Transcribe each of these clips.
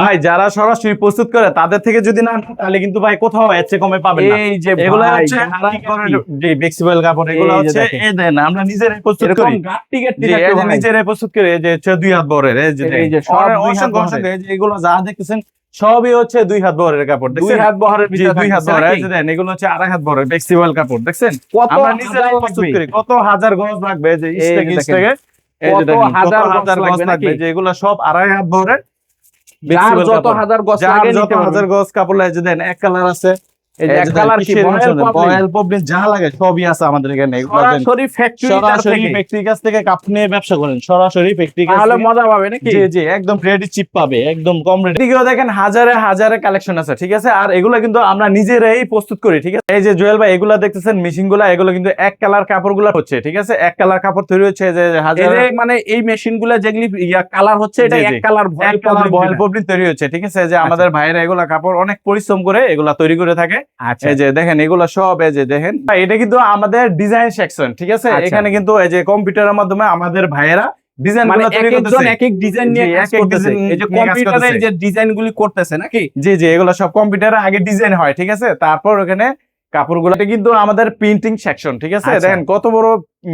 ভাই যারা সরাসরি প্রস্তুত করে তাদের থেকে যদি না নেন, তাহলে কিন্তু ভাই কোথাও এর চেয়ে কমে পাবেন না। এই যে এগুলো ভাই, হচ্ছে যে ফ্লেক্সিবল কাপড়, এগুলো এই যে হচ্ছে দেখেন। এই দেন আমরা নিজেরাই প্রস্তুত এরকম করি। গাট্টি যে এই যে ভাই। নিজেরাই প্রস্তুত করি, এই যে হচ্ছে 2 হাত বহরের, এই যে এই যে দেখেন, সব 2 হাত অসংখ্য বহরের। অসংখ্য, এই যে এগুলো যা দেখতেছেন সবই হচ্ছে 2 হাত বহরের কাপড়, 2 দেখছেন? হাত বহরের জি, ভিতরে 2 হাত থাকতেছে বহরের, নাকি? এই যে দেখেন, এগুলো হচ্ছে 2.5 হাত বহরের ফ্লেক্সিবল কাপড়, দেখছেন? কত আমরা হাজার নিজেরাই প্রস্তুত লাগবে? করি, কত হাজার গজ লাগবে, যে এই স্টেক যে দেখেন, স্টেকে, এই যে কত দেখেন, কত হাজার গজ হাজার গজ লাগবে লাগবে, নাকি? যে এগুলো সব 2.5 হাত বহরের যার ফ্লেক্সিবল যত কাপড়। হাজার গজ যার লাগে যত নিতে পারবেন। হাজার গজ কাপড় লাগে, যে দেন এক কালার আছে, এই যে এই এক যে কালার কি কিসের বয়েল মধ্যে পপলিন? বয়েল পপলিন যা লাগে সবই আছে আমাদের এখানে। এগুলো দেন সরাসরি ফ্যাক্টরি সরাসরি থেকে। ফ্যাক্টরি কাছ থেকে কাপ নিয়ে ব্যবসা করেন, সরাসরি ফ্যাক্টরি কাছ তাহলে থেকে। মজা পাবে নাকি? জি জি, একদম রেডি চিপ পাবে, একদম কম রেডি। এদিকেও দেখেন হাজারে হাজারে কালেকশন আছে, ঠিক আছে? আর এগুলো কিন্তু আমরা নিজেরাই প্রস্তুত করি, ঠিক আছে? এই যে জুয়েল ভাই, এগুলা দেখতেছেন মেশিন গুলা, এগুলো কিন্তু এক কালার কাপড় গুলা হচ্ছে, ঠিক আছে? এক কালার কাপড় তৈরি হচ্ছে, যে এই হাজার যে মানে এই মেশিন গুলা যেগুলি কালার হচ্ছে, এটা জি, এক জি। কালার এক কালার বয়েল পপলিন তৈরি হচ্ছে, ঠিক আছে? যে আমাদের ভাইরা এগুলা কাপড় অনেক পরিশ্রম করে এগুলা তৈরি করে থাকে। আচ্ছা। এই যে দেখেন, এগুলা সব এই যে দেখেন, এটা কিন্তু আমাদের ডিজাইন সেকশন, ঠিক আছে? আচ্ছা। এখানে কিন্তু এই যে কম্পিউটারের মাধ্যমে আমাদের ভাইয়েরা ডিজাইন মানে গুলো তৈরি এক একজন করতেছে। এক এক ডিজাইন নিয়ে জি, কাজ এক এক করতেছে। ডিজাইন এই যে নিয়ে কাজ কম্পিউটারে করতেছে। যে ডিজাইন গুলি করতেছে নাকি? জি জি, এগুলো সব কম্পিউটারে আগে ডিজাইন হয়, ঠিক আছে? তারপর ওখানে কাপড়গুলো কিন্তু আমাদের প্রিন্টিং সেকশন, ঠিক আছে? আচ্ছা। দেখেন কত বড়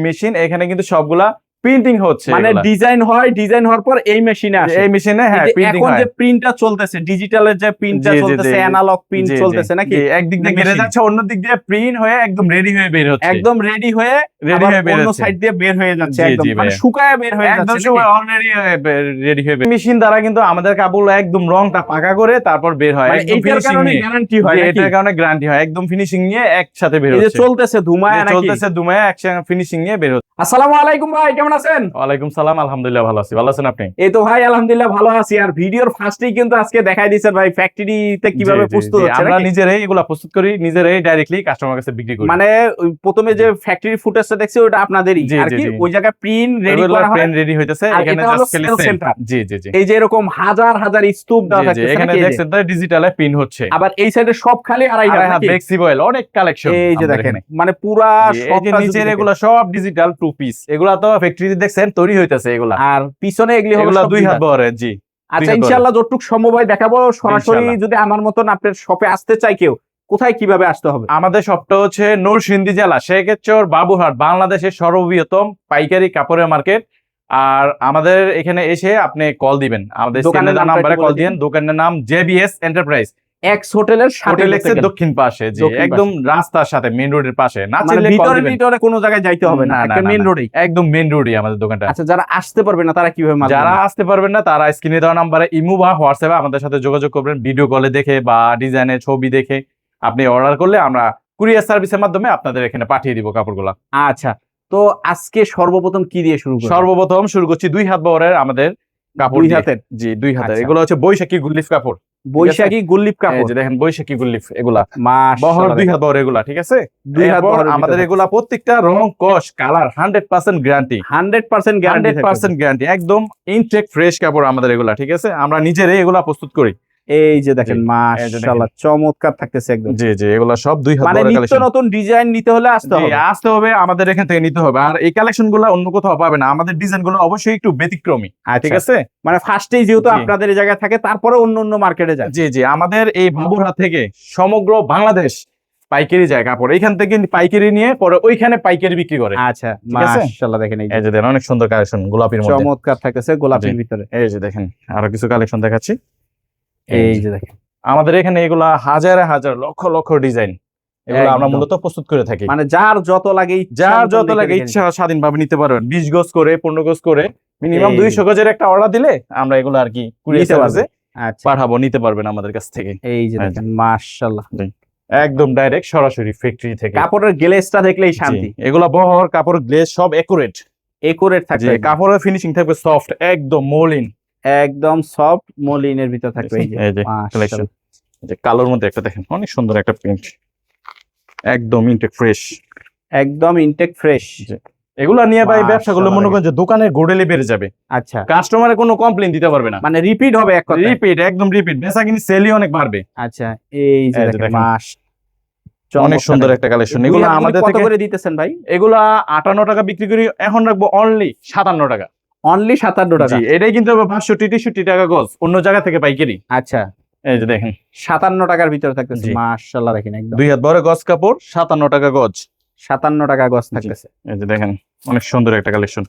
মেশিন, এখানে কিন্তু সবগুলা প্রিন্টিং হচ্ছে। মানে এগুলা। ডিজাইন হয়, ডিজাইন হওয়ার পর এই মেশিনে আসে। এই মেশিনে এই হ্যাঁ যে প্রিন্টিং এখন হয়। যে প্রিন্টটা চলতেছে, ডিজিটালের যে প্রিন্টটা জি, জি, চলতেছে, জি। অ্যানালগ প্রিন্ট জি, জি, চলতেছে নাকি? জি, একদিক দিয়ে কেটে মেশিন। যাচ্ছে, অন্য দিক দিয়ে প্রিন্ট হয়ে একদম রেডি হয়ে বের হচ্ছে। একদম রেডি হয়ে রেডি আবার হয়ে বের অন্য হচ্ছে। সাইড দিয়ে বের হয়ে যাচ্ছে, জি, একদম জি, মানে ভাইয়া। শুকায় বের হয়ে একদম যাচ্ছে সময় নাকি? অলরেডি রেডি হয়ে মেশিন দ্বারা কিন্তু আমাদের কাপড় একদম রংটা পাকা করে তারপর বের হয়, মানে একদম এইটার ফিনিশিং কারণে নিয়ে। গ্যারান্টি হয় জি, নাকি? এটার কারণে গ্যারান্টি হয়, একদম ফিনিশিং নিয়ে একসাথে বের এই যে হচ্ছে। চলতেছে ধুমায় নাকি? চলতেছে দুমায় একসাথে ফিনিশিং নিয়ে বের হচ্ছে। আসসালামু আলাইকুম ভাই, কেমন আছেন? ওয়ালাইকুম সালাম, আলহামদুলিল্লাহ ভালো আছি। ভালো আছেন আপনি? এই তো ভাই আলহামদুলিল্লাহ ভালো আছি। আর ভিডিওর ফার্স্টেই কিন্তু আজকে দেখাই দিয়েছেন ভাই ফ্যাক্টরিতে কিভাবে জি, জি, প্রস্তুত জি, হচ্ছে আমরা নাকি? নিজেরাই এগুলা প্রস্তুত করি, নিজেরাই ডাইরেক্টলি কাস্টমার কাছে বিক্রি করি। মানে ওই প্রথমে যে ফ্যাক্টরি ফুটেজটা দেখছি ওটা আপনাদেরই, জি, আর জি, কি জি। ওই জায়গায় প্রিন্ট রেডি ওইগুলা করা হয়। প্রিন্ট রেডি হইতেছে, আর এখানে এটা হলো জাস্ট খালি সেল সেল। সেন্টার। জি জি জি। এই যে এরকম হাজার হাজার স্তূপ দেওয়া জি, জি, থাকতেছে এখানে নাকি? এই যে। দেখছেন তো ডিজিটালে প্রিন্ট হচ্ছে। আবার এই সাইডে সব খালি আড়াই হাত নাকি? ফ্লেক্সিবল অনেক কালেকশন এই যে আমাদের দেখেন, এখানে। মানে পুরা জি, এই যে সবটা যদি নিচের দেখেন। এগুলা সব ডিজিটাল টু পিস, এগুলা তো ফ্যাক্টরিতে দেখছেন তৈরি হইতেছে এগুলা। আর পিছনে এগুলি হলো এগুলা সব 2 হাত বহরের। জি। আচ্ছা, 2 হাত বহরের। ইনশাআল্লাহ যতটুকু সম্ভব হয় দেখাবো সরাসরি। ইনশাআল্লাহ। যদি আমার মতন আপনার শপে আসতে চাই কেউ, কোথায় কিভাবে আসতে হবে? আমাদের শপটা হচ্ছে নরসিংদী জেলা শেখেরচর বাবুরহাট, বাংলাদেশের সর্ববৃহত্তম পাইকারি কাপড়ের মার্কেট। আর আমাদের এখানে এসে আপনি কল দিবেন, আমাদের দোকানের স্ক্রিনে দেওয়া নামটা নাম্বারে একটু কল বলে দিবেন। দোকানের নাম জেবিএস এন্টারপ্রাইজ, এক্স হোটেলের সাথে হোটেল ঢুকতে এক্সের গেলে। দক্ষিণ পাশে। জি, দক্ষিণ একদম রাস্তার সাথে, মেইন রোডের পাশে। না মানে চিনলে কল ভিতরে দিবেন। ভিতরে কোনো জায়গায় যাইতে হবে না, না, একটা না, মেইন না। রোডেই। একদম মেইন রোডই আমাদের দোকানটা। আচ্ছা, যারা আসতে পারবে না তারা কিভাবে মাল যারা কিনবে? আসতে পারবেন না তারা স্ক্রিনে দেওয়া নাম্বারে ইমো বা হোয়াটসঅ্যাপে আমাদের সাথে যোগাযোগ করবেন, ভিডিও কলে দেখে বা ডিজাইনের ছবি দেখে আপনি অর্ডার করলে আমরা কুরিয়ার সার্ভিসের মাধ্যমে আপনাদের এখানে পাঠিয়ে দিব কাপড়গুলো। আচ্ছা, তো আজকে সর্বপ্রথম কি দিয়ে শুরু করব? সর্বপ্রথম শুরু করছি 2 হাত বহরের আমাদের কাপড় 2 দিয়ে। হাতের? জি, 2 হাতের। আচ্ছা। এগুলো হচ্ছে বৈশাখী গুলিফ কাপড়। বৈশাখী গুল্লিপ এই কাপড়। যে দেখেন বৈশাখী গুলিফ, এগুলা বহর মাশাআল্লাহ 2 হাত বহর এগুলা, ঠিক আছে? 2 হাত এরপর বহরের আমাদের ভিতরে এগুলা প্রত্যেকটা রং, কস, কালার 100% গ্যারান্টি। 100% গ্যারান্টি থাকবে। 100% গ্যারান্টি, একদম ইনটেক ফ্রেশ কাপড় আমাদের এগুলা, ঠিক আছে? আমরা নিজেরাই এগুলা প্রস্তুত করি। এই যে দেখেন, জি, এই যে মাশাআল্লাহ চমৎকার থাকতেছে একদম। জি, জি, এগুলা সব 2 হাত মানে বহরের নিত্য কালেকশন। নতুন ডিজাইন নিতে হলে আসতে জি, হবে। আসতে হবে, আমাদের এখান থেকে নিতে হবে। আর এই কালেকশন গুলো অন্য কোথাও পাবে না, আমাদের ডিজাইন গুলো অবশ্যই একটু ব্যতিক্রমী, ঠিক আচ্ছা, আছে? মানে ফার্স্টেই যেহেতু জি। আপনাদের এই জায়গায় থাকে, তারপরে অন্য অন্য মার্কেটে যায়। জি, জি, আমাদের এই বাবুরহাট থেকে সমগ্র বাংলাদেশ পাইকারি যায় কাপড়, এখান থেকে পাইকারি নিয়ে পরে ওইখানে পাইকারি বিক্রি করে। আচ্ছা, ঠিক আছে? মাশাআল্লাহ দেখেন এই যে এই যে দেখেন অনেক সুন্দর কালেকশন গোলাপির মধ্যে। চমৎকার থাকতেছে গোলাপের জি। ভিতরে। এই যে দেখেন আরো কিছু কালেকশন দেখাচ্ছি। এই যে দেখেন, আমাদের এখানে এগুলা হাজারে হাজার লক্ষ লক্ষ ডিজাইন, এগুলো আমরা একদম। মূলত প্রস্তুত করে থাকি। মানে যার যত লাগে ইচ্ছা যার মতন যত লিখে লাগে লিখে ইচ্ছা স্বাধীনভাবে নিতে পারবেন। 20 গজ করে 15 গজ করে মিনিমাম এই 200 গজের একটা অর্ডার দিলে আমরা এগুলো আর কি কুরিয়ার নিতে পারবে। সার্ভিসে আচ্ছা, পাঠাবো, নিতে পারবেন আমাদের কাছ থেকে। এই যে দেখেন মাশাআল্লাহ একদম ডাইরেক্ট সরাসরি ফ্যাক্টরি থেকে। কাপড়ের গ্লেজটা দেখলেই শান্তি। জি, এগুলা বহর কাপড় গ্লেজ সব একুরেট। একুরেট থাকবে, কাপড়ের ফিনিশিং থাকবে সফট, একদম মলিন, একদম সফট মলিনের ভিতর থাকবে। এই যে এই যে কালেকশন, মাশাআল্লাহ, এই যে কালোর মধ্যে একটা দেখেন অনেক সুন্দর একটা প্রিন্ট, একদম ইনটেক ফ্রেশ। একদম ইনটেক ফ্রেশ। এগুলা নিয়ে ভাই ব্যবসা করলে মাশাআল্লাহ মনে করেন যে দোকানের গোডেলে বেড়ে যাবে, আচ্ছা, কাস্টমারের কোনো কমপ্লেইন দিতে পারবে না। মানে রিপিট হবে এক কথায়। রিপিট, একদম রিপিট, বেচা কিনি সেলই অনেক বাড়বে। আচ্ছা, এই যে এই যে দেখেন দেখেন। অনেক চমৎকার সুন্দর দেখেন। একটা কালেকশন। দুই এগুলো হাতগুলি আমাদের কত থেকে করে দিতেছেন ভাই? এগুলা 58 টাকা বিক্রি করি, এখন রাখবো অনলি 57 টাকা। অনলি 57 টাকা। জি এটাই কিন্তু 563 টাকা গজ, অন্য জায়গা থেকে পাইকারি। আচ্ছা, এই যে দেখেন 57 টাকার ভিতরে থাকতেছে, জি। মাশাআল্লাহ দেখেন একদম 2 হাত বড় গজ কাপড়, 57 টাকা গজ। 57 টাকা গজ থাকতেছে। এই যে দেখেন অনেক সুন্দর একটা কালেকশন,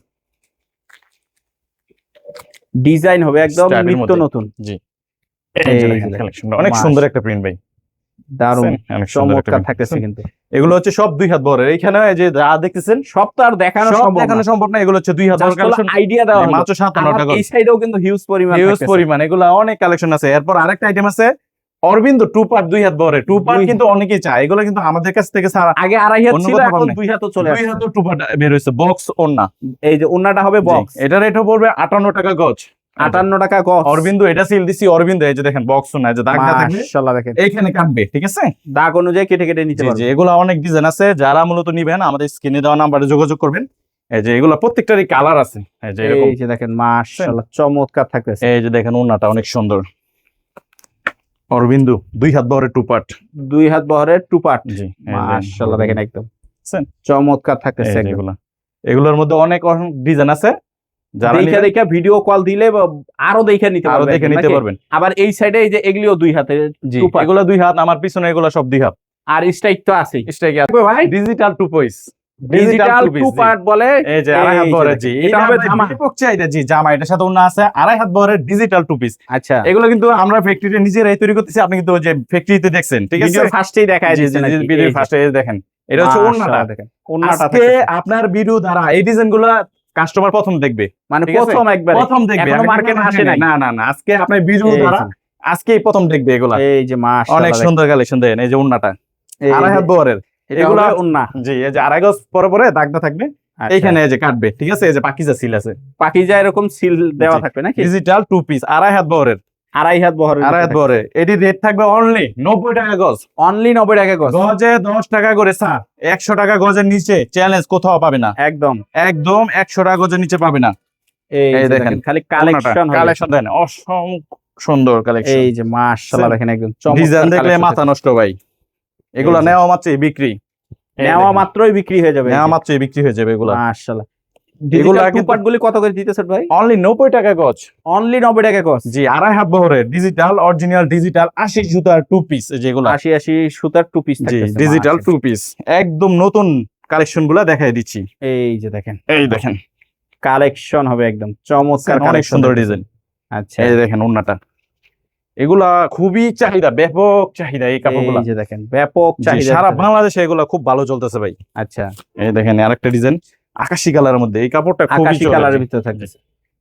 ডিজাইন হবে একদম Style এর নিত্য মধ্যে। নতুন। জি এই এই যে যে দেখেন দেখেন, কালেকশনটা অনেক সুন্দর একটা প্রিন্ট ভাই, দারুণ অনেক সুন্দর একটা চমৎকার print। থাকতেছে কিন্তু। এগুলো হচ্ছে সব 2 হাত বড়, এইখানে এই যে যা দেখতেছেন সব তো আর দেখানো সব সম্ভব দেখানো না, সম্ভব না, এগুলো হচ্ছে 2 হাত বড় কালেকশন, আইডিয়া দেওয়া হলো। মাত্র 57 আবার টাকা। এই সাইডেও কিন্তু হিউজ পরিমাণ হিউজ থাকতেছে। পরিমাণ, এগুলো অনেক কালেকশন আছে। এরপর আরেকটা আইটেম আছে অরবিন্দ 2 পার্ট 2 হাত বড়, 2 পার্ট কিন্তু অনেকেই চায়, এগুলো কিন্তু আমাদের কাছ থেকে ছাড়া আগে আড়াই হাত অন্য ছিল, কোথাও এখন পাবেন না। 2 হাতও চলে 2 আসছে। হাতের 2 পার্ট বের হয়েছে, বক্স ওন্না। এই যে ওন্নাটা হবে বক্স, এটা রেটও পড়বে 58 টাকা গজ। 58 টাকা গজ। অরবিন্দ এটা সিল দিছি অরবিন্দ, এই যে দেখেন বক্স ওন্না, এই যে দাগটা থাকবে মাশাআল্লাহ দেখেন, এইখানে কাটবে, ঠিক আছে? দাগ অনুযায়ী কেটে কেটে নিতে জি জি, পারবেন। এগুলো অনেক ডিজাইন আছে, যারা মূলত নিবেন আমাদের স্ক্রিনে দেওয়া নাম্বারে যোগাযোগ করবেন। এই যে এগুলো প্রত্যেকটারই কালার আছে, এই যে এরকম। এই যে দেখেন মাশাআল্লাহ চমৎকার থাকতেছে। এই যে দেখেন ওন্নাটা অনেক সুন্দর, অরবিন্দু 2 হাত বড় 2 পার্ট। 2 হাত বহরের টু পার্ট। জি মাশাআল্লাহ দেখেন একদম দেখছেন? চমৎকার থাকতেছে এই যে একদম। এগুলোর মধ্যে অনেক ডিজাইন আছে, যারা দেখে নিবেন দেখে ভিডিও কল দিলে আরো দেখে নিতে আরো পারবেন, দেখে নিতে নাকি? পারবেন। আবার এই সাইডে এই যে এগুলিও 2 হাতের জি টু পার্ট, এগুলো 2 হাত, আমার পিছনে এগুলো সব 2 হাত। আর স্ট্রাইক তো আছেই। স্ট্রাইকে ভাই digital 2 piece, digital two part বলে। এই যে আড়াই হাত এই যে বড়, দেখেন, জি এটা হবে জামা। ব্যাপক চাহিদা। জি জামা, এটার সাথে ওন্না আছে, আড়াই হাত বড় ডিজিটাল 2 পিস। আচ্ছা, এগুলো কিন্তু আমরা ফ্যাক্টরিতে নিজেরাই তৈরি করতেছি, আপনি কিন্তু ওই যে ফ্যাক্টরিতে দেখছেন, ঠিক আছে? ভিডিও ফার্স্টেই দেখায় জি দিয়েছেন জি, নাকি? ভিডিও এই যে, ফার্স্টে দেখেন, এটা হচ্ছে ওন্নাটা। মাশাআল্লাহ দেখেন ওন্নাটা আজকে থাকতেছে। আপনার ভিডিও দ্বারা এই ডিজাইনগুলো কাস্টমার প্রথম দেখবে, মানে ঠিক আছে? প্রথম একবার প্রথম দেখবে, এখনো আগে মার্কেটে কোনো আসে নাই। না না না, আজকে আপনার ভিডিও এই দ্বারা যে। আজকেই প্রথম দেখবে এগুলা। এই যে মাশাআল্লাহ অনেক দেখেন, সুন্দর কালেকশন দেন, এই যে ওন্নাটা এই আড়াই যে, হাত বহরের, এটা এগুলা হবে ওন্না। জি এই যে আড়াই গজ পরে পরে দাগটা থাকবে আচ্ছা, এইখানে, এই যে কাটবে, ঠিক আছে? এই যে পাকিজা সিল আছে, পাকিজা এরকম সিল দেওয়া জি। থাকবে নাকি? ডিজিটাল 2 পিস আড়াই হাত বহরের, আড়াই হাত বহরের, আড়াই হাত বহরের। এটি রেট থাকবে অনলি 90 টাকা গজ। অনলি 90 টাকা গজ। গজে 10 টাকা করে স্যার, 100 টাকা গজের নিচে চ্যালেঞ্জ কোথাও পাবে না, একদম একদম 100 টাকা গজের নিচে পাবে না। এই এই যে দেখেন, দেখেন খালি কালেকশন কালেকশন দেন, অসংখ্য সুন্দর কালেকশন। এই যে মাশাআল্লাহ দেখেন একদম চমৎকার ডিজাইন দেখলে collection মাথা নষ্ট ভাই, এগুলো এই যে। নেওয়া মাত্রই বিক্রি, নেওয়া মাত্রই বিক্রি হয়ে যাবে। নেওয়া মাত্রই বিক্রি হয়ে যাবে এগুলো। মাশাআল্লাহ। এগুলা ডিজিটাল টু কিন্তু- পার্ট গুলি কত করে দিতেছেন ভাই? অনলি 90 টাকা গজ। অনলি 90 টাকা গজ। জি আড়াই হাত বহরের ডিজিটাল, অরিজিনাল ডিজিটাল 80 সুতার 2 পিস, যেগুলো 80 সুতার টু পিস জি থাকতেছে। ডিজিটাল মাশাআল্লাহ। 2 পিস, একদম নতুন কালেকশন গুলা দেখাই দিচ্ছি। এই যে দেখেন এই দেখেন কালেকশন হবে একদম চমৎকার, অনেক collection সুন্দর থাকতেছে। ডিজাইন। আচ্ছা, এই দেখেন ওন্নাটা, এগুলা খুবই চাহিদা, ব্যাপক চাহিদা এই কাপড়গুলা। এই যে দেখেন ব্যাপক জি, চাহিদা সারা ভিতরে। বাংলাদেশে এগুলা খুব ভালো চলতেছে ভাই। আচ্ছা, এই দেখেন আরেকটা ডিজাইন আকাশি কালারের মধ্যে, এই কাপড়টা খুবই আকাশি কালারের ভিতরে থাকতেছে।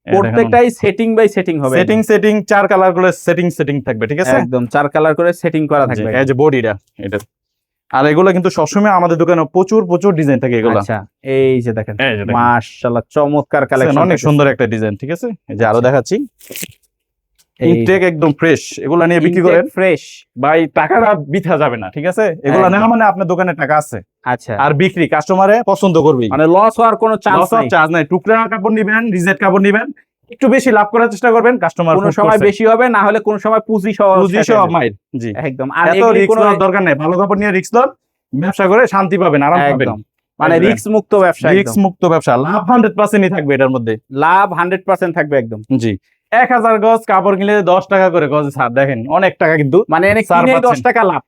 প্রত্যেকটাই প্রত্যেকটাই সেটিং বাই সেটিং হবে। সেটিং 4 কালার গুলো সেটিং থাকবে, ঠিক আছে? একদম 4 কালার করে সেটিং করা জি, থাকবে। এই যে বডিটা এটা, আর এগুলা কিন্তু সবসময় আমাদের দোকানে প্রচুর ডিজাইন থাকে এগুলা। আচ্ছা, এই যে দেখেন এই যে দেখেন, মাশাআল্লাহ চমৎকার কালেকশন, অনেক সুন্দর একটা ডিজাইন, ঠিক আছে? এই যে আরো আচ্ছা। দেখাচ্ছি, ইনটেক একদম ফ্রেশ, এগুলা নিয়ে বিক্রি করেন ফ্রেশ। ভাই, টাকাটা বৃথা যাবে না, ঠিক আছে? এগুলা একদম। নেওয়া মানে আপনার দোকানে টাকা আছে, আচ্ছা, আর বিক্রি কাস্টমারে পছন্দ করবে, মানে লস হওয়ার কোনো চান্স নাই। চার্জ নাই। টুকরা কাপড় নিবেন, রিজেক্ট কাপড় নিবেন, একটু বেশি লাভ করার চেষ্টা করবেন, কাস্টমার কোনো সময় বেশি হবে, না হলে কোনো সময় পুঁজি সহ শেষ হয়ে যাবে। মাইল। জি, একদম। আর এত এগুলি রিস্ক কোনো নেওয়ার দরকার নেই, ভালো কাপড় নিয়ে রিস্ক লন, ব্যবসা করে শান্তি পাবেন, আরাম পাবেন। একদম মানে একদম। রিস্ক মুক্ত ব্যবসা, রিস্ক একদম মুক্ত ব্যবসা, লাভ 100%ই থাকবে এটার মধ্যে। লাভ 100% থাকবে একদম। জি 1000 গজ কাপড় কিনলে 10 টাকা করে গজ ছাড়, দেখেন অনেক টাকা কিন্তু। মানে এনে ছাড় কিনে পাচ্ছেন। 10 টাকা লাভ,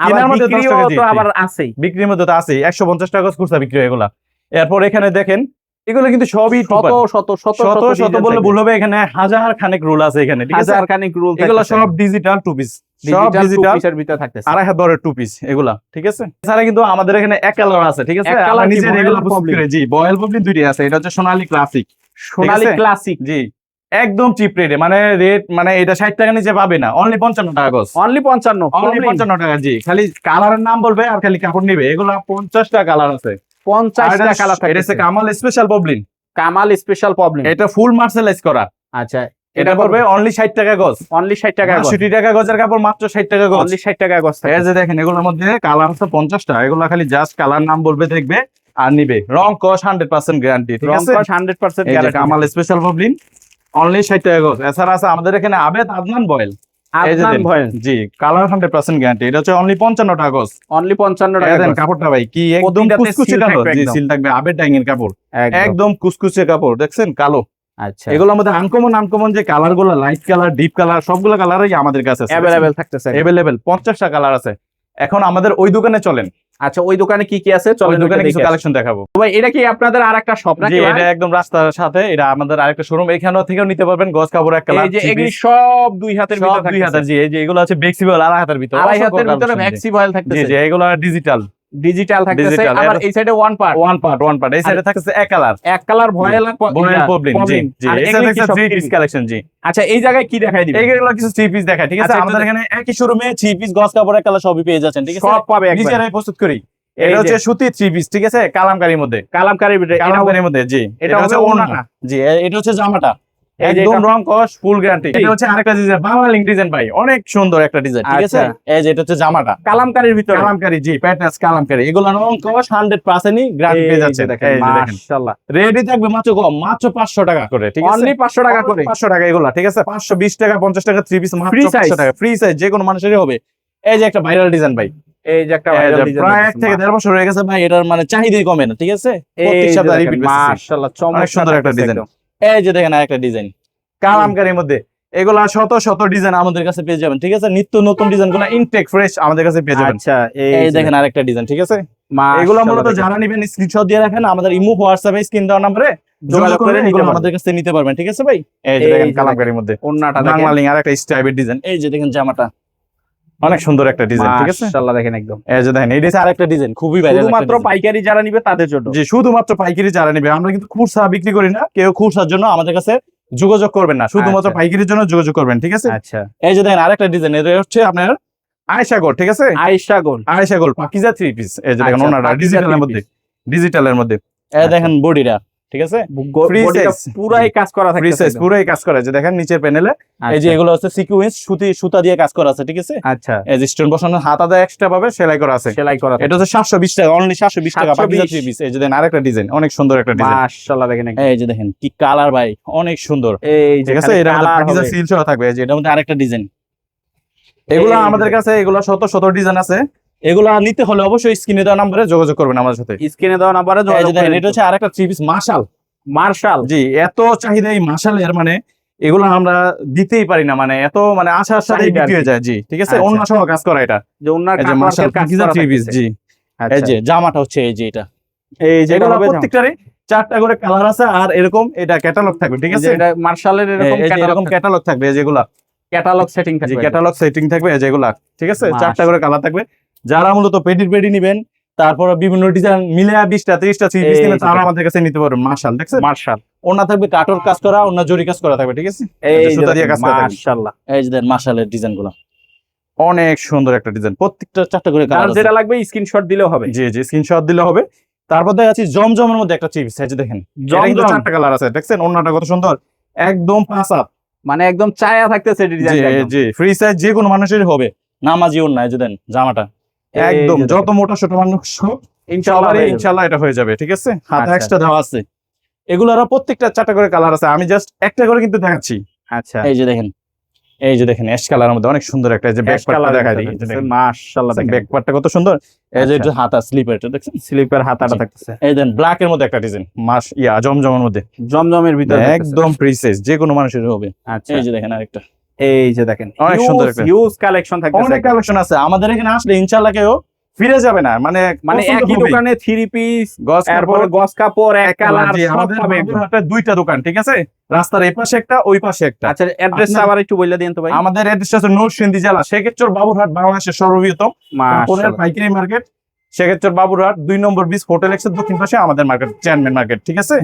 আবার কেনার মধ্যে 10 বিক্রিও টাকা তো আবার আছেই। বিক্রির মধ্যে তো আছে 150 টাকা গজ খুচরা বিক্রি হয় এগুলা। এরপর এখানে দেখেন এগুলো কিন্তু সবই শত বললে ভুল হবে, এখানে হাজার খানেক রোল আছে এখানে, ঠিক আছে? হাজার খানিক রুল এগুলো সব ডিজিটাল 2 পিস, সব ডিজিটাল পিসের ভিতরে থাকতেছে। আড়াই হাত বড় 2 পিস এগুলা, ঠিক আছে? এছাড়া কিন্তু আমাদের এখানে এক কালার আছে, ঠিক আছে? এক আমরা কালার কি নিজের বয়েল এগুলো প্রস্তুত পবলিন? করে, জি বয়েল পবলিন দুইটাই আছে, এটা হচ্ছে সোনালী ক্লাসিক, সোনালী আছে? ক্লাসিক জি একদম চিপ রেটে, মানে রেট মানে এটা 60 টাকা নিচে পাবে না, অনলি 55 টাকা গজ, অনলি 55 অনলি 55 টাকা। জি খালি কালারের নাম বলবে আর খালি কাপড় নিবে, এগুলা 50 টাকা কালার আছে। 50 আর টাকা কালার এটা হচ্ছে থাকতেছে। Kamal special পবলিন, Kamal special problem. এটা ফুল মার্সেলাইজ করা, আচ্ছা, এটা পড়বে অনলি 60 টাকা গজ, অনলি 60 টাকা গজ। 60 টাকা গজের কাপড় মাত্র 60 টাকা গজ। অনলি 60 টাকা গজ এই থাকে। যে দেখেন এগুলোর মধ্যে কালার আছে 50 টা, এগুলা খালি জাস্ট কালার নাম বলবে, দেখবে আর নিবে, রং কস 100% গ্যারান্টি, ঠিক আছে? 100% এই যে গ্যারান্টি। কামাল স্পেশাল পবলিন অনলি 60 টাকা গজ। এছাড়া আছে আমাদের এখানে আবেদ আদনান বয়েল, এই যে আদনান দেন। ভয়েল জি কালার 100% গ্যারান্টি, এটা হচ্ছে অনলি 55 টাকা গজ। অনলি 55 টাকা দেখেন গজ। কাপড়টা ভাই কি একদম প্রতিটাতে কুচকুচে seal কালো, থাকবে জি একদম। সিল থাকবে, আবেদ ডাইং এর কাপড়, একদম একদম কুচকুচে কাপড়, দেখছেন কালো, আচ্ছা এগুলোর মধ্যে আনকমন যে কালার গুলো, লাইট কালার, ডিপ কালার, সবগুলো কালারই আমাদের কাছে আছে, অ্যাভেলেবেল থাকতেছে। অ্যাভেলেবেল 50টা কালার আছে। এখন আমাদের ওই দোকানে চলেন, আচ্ছা ওই দোকানে কি কি আছে ওই চলেন দোকানে ওইটা কিছু দেখে আসি। কালেকশন দেখাবো। ভাই এটা কি আপনাদের আরেকটা শপ নাকি জি, ভাই? এটা একদম রাস্তার সাথে, এটা আমাদের আরেকটা শোরুম, এখানেও থেকেও নিতে পারবেন। গজ কাপড় এক কালার, এই যে এগুলি সব দুই হাতের ভিতরে দুই থাকতেছে। হাতের, জি এই যে এগুলো আছে বেক্সিবল আড়াই হাতের ভিতরে, আড়াই অসংখ্য হাতের ভিতরে collection, জি। ম্যাক্সি ভয়েল জি থাকতেছে, জি এগুলো ডিজিটাল ডিজিটাল থাকতেছে, Digital, আবার এই সাইডে ওয়ান পার্ট এই সাইডে থাকতেছে এক কালার, এক কালার ভয়েল আর প্রবলেম, জি জি আর এই এগুলি সাইডে কি সব three three piece piece? Collection, জি আচ্ছা এই জায়গায় কি দেখাই দিবেন? এইগুলো কিছু থ্রি পিস দেখায়, ঠিক আছে। আচ্ছা, আমাদের এখানে একই শোরুমে থ্রি পিস গজ কাপড় এক কালার সবই পেয়ে যাচ্ছেন, ঠিক আছে। সব পাবে একবার। নিজেরাই প্রস্তুত করি। এই এটা যে- হচ্ছে সুতি থ্রি পিস, ঠিক আছে, কালামকারীর মধ্যে, কালামকারীর ভিতরে এটা কালামকারীর মধ্যে, জি এটা হচ্ছে হবে ওড়নাটা, ওড়নাটা। জি এটা হচ্ছে জামাটা, এই যে একদম এটা- রং কস ফুল গ্যারান্টি। এটা হচ্ছে আরেকটা ডিজাইন, বাংলা লিঙ্ক ডিজাইন ভাই, অনেক সুন্দর একটা ডিজাইন, ঠিক আছে। আচ্ছা। এই যে এটা হচ্ছে জামাটা কালামকারীর ভিতরে কালামকারী, জি প্যাটার্স কালামকারী, এগুলো রং কস 100% গ্যারান্টি পেয়ে যাচ্ছে। দেখেন মাশাআল্লাহ, রেডি থাকবে মাত্র কম, মাত্র 500 টাকা করে, ঠিক আছে। অনলি 500 টাকা করে। 500 টাকা এগুলো, ঠিক আছে। 520 টাকা 50 টাকা থ্রি পিস মাত্র Free size? 500 টাকা, ফ্রি সাইজ, যে কোনো মানুষেরই হবে। এই যে একটা ভাইরাল ডিজাইন ভাই, এই যে একটা এই ভাইরাল যে ডিজাইন প্রায় 1 থেকে 1.5 বছর হয়ে গেছে ভাই, এটার মানে চাহিদাই কমে না, ঠিক আছে। প্রত্যেক সপ্তাহে রিপিট বেসিস, মাশাআল্লাহ অনেক সুন্দর একটা ডিজাইন। এই যে দেখেন আরেকটা ডিজাইন কালামকারীর মধ্যে, এগুলা শত শত ডিজাইন আমাদের কাছে পেয়ে যাবেন, ঠিক আছে। নিত্য নতুন ডিজাইন গুলো ইনটেক ফ্রেশ আমাদের কাছে পেয়ে যাবেন। আচ্ছা এই দেখেন আরেকটা ডিজাইন, ঠিক আছে। এগুলো মূলত যারা নিবেন স্ক্রিনশট দিয়ে রাখেন, আমাদের ইমো হোয়াটসঅ্যাপে স্ক্রিন দেওয়া নম্বরে যোগাযোগ করে নিতে এগুলো পারবেন। আমাদের কাছে নিতে পারবেন, ঠিক আছে ভাই। এই যে এই দেখেন যে কালামকারীর মধ্যে ওন্নাটা বাংলা দেখেন লিঙ্ক আরেকটা স্টাইপের ডিজাইন, এই যে দেখেন জামাটা অনেক সুন্দর একটা ডিজাইন, ঠিক আছে। মাশাআল্লাহ দেখেন একদম এই যে দেখেন এটা আরেকটা ডিজাইন, খুবই ভাইরাল শুধুমাত্র পাইকারি যারা নিবে তাদের জন্য। জি শুধুমাত্র পাইকারি যারা নিবে, আমরা কিন্তু খুচরা বিক্রি করি না। কেউ খুচরার জন্য আমাদের কাছে যোগাযোগ করবেন না, শুধুমাত্র আচ্ছা। পাইকারির জন্য যোগাযোগ করবেন, ঠিক আছে। আচ্ছা এই যে দেখেন আরেকটা ডিজাইন, এটা হচ্ছে আপনার আয়েশা গোল্ড, ঠিক আছে। Ayesha gold, Ayesha gold Pakeezah three piece, এই যে দেখেন আচ্ছা, ওনাটা পাকিজা ডিজিটালের three মধ্যে, piece। ডিজিটালের মধ্যে। এই দেখেন বডিটা, ঠিক আছে। Free বডিটা size। পুরাই কাজ করা ফ্রি থাকতেছে সাইজ একদম। পুরোই কাজ করা, যে দেখেন নিচের প্যানেলে এই যে এগুলো হচ্ছে সিকোয়েন্স সুতা দিয়ে কাজ করা আছে, ঠিক আছে। আচ্ছা এই যে স্টোন বসানো হাত আদা এক্সট্রা পাবে, সেলাই করা আছে। সেলাই করা এটা হচ্ছে 720 টাকা, অনলি 720 টাকা 720 পাকিজা থ্রি পিস। এই যে দেখেন আরেকটা ডিজাইন, অনেক সুন্দর একটা ডিজাইন। মাশাআল্লাহ দেখেন একদম। এই যে দেখেন কি কালার ভাই, অনেক সুন্দর, এই যে ঠিক আছে। এটা আমাদের পাকিজা সিল সহ থাকবে। এই যে এটার মধ্যে আরেকটা ডিজাইন, এগুলো আমাদের কাছে এগুলো শত শত ডিজাইন আছে। এগুলো নিতে হলে অবশ্যই স্ক্রিনে দেওয়া নম্বরে যোগাযোগ করবেন আমাদের সাথে। স্ক্রিনে দেওয়া নাম্বারে এই যে যোগাযোগ দেখেন করে এটা হচ্ছে আরেকটা থ্রি পিস মার্শাল, মার্শাল। জি এত চাহিদা এই মার্শালের, মানে এগুলো আমরা দিতেই পারি না, মানে এত মানে আশার সাথে চাহিদা বিক্রি আর হয়ে কি। যায়, জি ঠিক আছে। আচ্ছা। অন্য সহ কাজ করা এটা, যে ওনার এই যে মার্শাল পাকিজা থ্রি পিস, জি এই যে জামাটা হচ্ছে এই যে এটা, এই যে এগুলো প্রত্যেকটারই 4টা করে কালার আছে, আর এরকম এটা ক্যাটালগ থাকবে, ঠিক আছে। এটা মার্শালের এরকম এই যে এরকম ক্যাটালগ থাকবে, এই যেগুলা ক্যাটালগ সেটিং জি থাকবে। ক্যাটালগ সেটিং থাকবে, এই যেগুলা, ঠিক আছে। মাশাআল্লাহ। 4টা করে কালার থাকবে। যারা মূলত পেডি নিবেন, তারপর বিভিন্ন ডিজাইন মিলে 20টা 30টা থ্রি পিস এই নিবেন, যে তারা দেখেন। আমাদের কাছে নিতে পারবেন। মার্শাল দেখছেন, মার্শাল ওনা থাকবে কাটর কাজ করা, ওনা জরি কাজ করা থাকবে, ঠিক আছে। এই যে সুতা দিয়ে কাজ করা থাকবে। মাশাআল্লাহ। এই যে দেখেন মার্শালের ডিজাইনগুলো অনেক সুন্দর একটা ডিজাইন, প্রত্যেকটা 4টা করে আর কালার যেটা লাগবে স্ক্রিনশট দিলেও হবে। জি জি স্ক্রিনশট দিলে হবে। তারপর দেখাচ্ছি জমজমের মধ্যে একটা থ্রি পিস, এই যে দেখেন জমজম। 4টা কালার আছে, দেখছেন ওনাটা কত সুন্দর, একদম পাঁচ আপ, মানে একদম চায়া থাকতেছে জি ডিজাইনটা একদম। জি ফ্রি সাইজ, যে কোনো মানুষেরই হবে, নামাজি ওন্না। এই যে দেন জামাটা এই একদম যে যত মোটা ছোট মানুষ হোক, ইনশাআল্লাহ হয়ে যাবে। ইনশাআল্লাহ এটা হয়ে যাবে, ঠিক আছে। হাতে আচ্ছা। এক্সট্রা দেওয়া আছে, এগুলোর প্রত্যেকটা 4টা করে কালার আছে। আমি জাস্ট একটা করে কিন্তু দেখাচ্ছি। আচ্ছা এই যে দেখেন, এই যে দেখেন অ্যাশ কালারের মধ্যে অনেক সুন্দর একটা, এই যে ব্যাক পার্টটা দেখাই দিই, মাশাআল্লাহ দেখেন ব্যাক পার্টটা কত সুন্দর। এই যে আচ্ছা। এটা হাতা স্লিপারটা দেখছেন, স্লিপের হাতাটা জি। থাকতেছে এই দেন ব্ল্যাক এর মধ্যে একটা ডিজাইন, জমজমের মধ্যে জমজমের ভিতরে থাকতেছে। একদম প্রিসাইজ, যে কোনো মানুষের হবে। আচ্ছা এই যে দেখেন আরেকটা, এই যে দেখেন অনেক সুন্দর একটা। হিউজ কালেকশন থাকতেছে অনেক কালেকশন আছে আমাদের এখানে, আসলে ইনশাআল্লাহ কেউ ফিরে যাবে না, মানে মানে পছন্দ একই হবেই। দোকানে থ্রি পিস গজ তারপর কাপড় গস কাপড় এক কালার জি, আমাদের বাবুরহাটে 2টা দোকান, ঠিক আছে। রাস্তার এই পাশে একটা, ওই পাশে একটা। আচ্ছা অ্যাড্রেসটা আপনার- আবার একটু বলে দিন তো ভাই। আমাদের অ্যাড্রেসটা হচ্ছে নরসিংদী জেলা শেখেরচর বাবুরহাট, বাংলাদেশের সর্ববৃহৎ কাপড়ের পাইকারি মার্কেট শেখেরচর বাবুরহাট, 2 নম্বর ব্রিজ হোটেল এক্সের দক্ষিণ পাশে আমাদের মার্কেট, চেয়ারম্যান মার্কেট, ঠিক আছে।